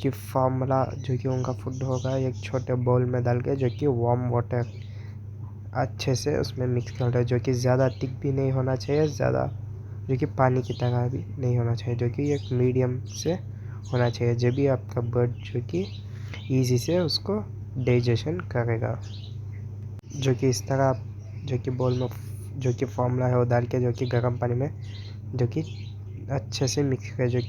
कि फार्मूला जो कि उनका फूड होगा एक छोटे बाउल में डाल के, जो कि वार्म वाटर अच्छे से उसमें मिक्स कर रहे, जो कि ज़्यादा थिक भी नहीं होना चाहिए, ज़्यादा जो कि पानी की तरह भी नहीं होना चाहिए, जो कि एक मीडियम से होना चाहिए, जब भी आपका बर्ड जो कि ईजी से उसको डाइजेशन करेगा। जो कि इस तरह आप जो कि बाउल में जो कि फार्मूला है वो डाल के, जो कि गर्म पानी में जो कि अच्छे से मिक्स करें, जो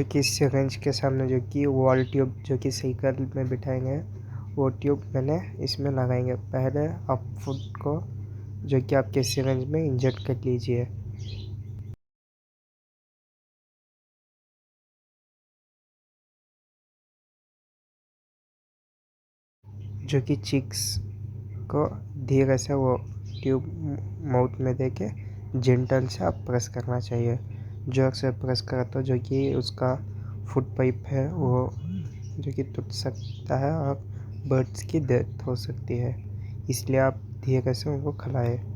कि इस सिरिंज के सामने जो कि वॉल ट्यूब जो कि साइकिल में बिठाएंगे, वो ट्यूब मैंने इसमें लगाएंगे। पहले आप फूड को जो कि आपके सिरिंज में इंजेक्ट कर लीजिए। जो कि चिक्स को धीरे से वो ट्यूब माउथ में दे के जेंटल से आप प्रेस करना चाहिए। जोर से प्रेस करा तो जो कि उसका फूड पाइप है वो जो कि टूट सकता है और बर्ड्स की डेथ हो सकती है, इसलिए आप धीरे से उनको खिलाएं।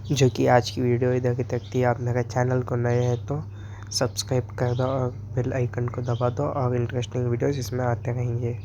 जो कि आज की वीडियो इधर की तक थी। आप मेरे चैनल को नए हैं तो सब्सक्राइब कर दो और बेल आइकन को दबा दो और इंटरेस्टिंग वीडियोस इसमें आते रहेंगे।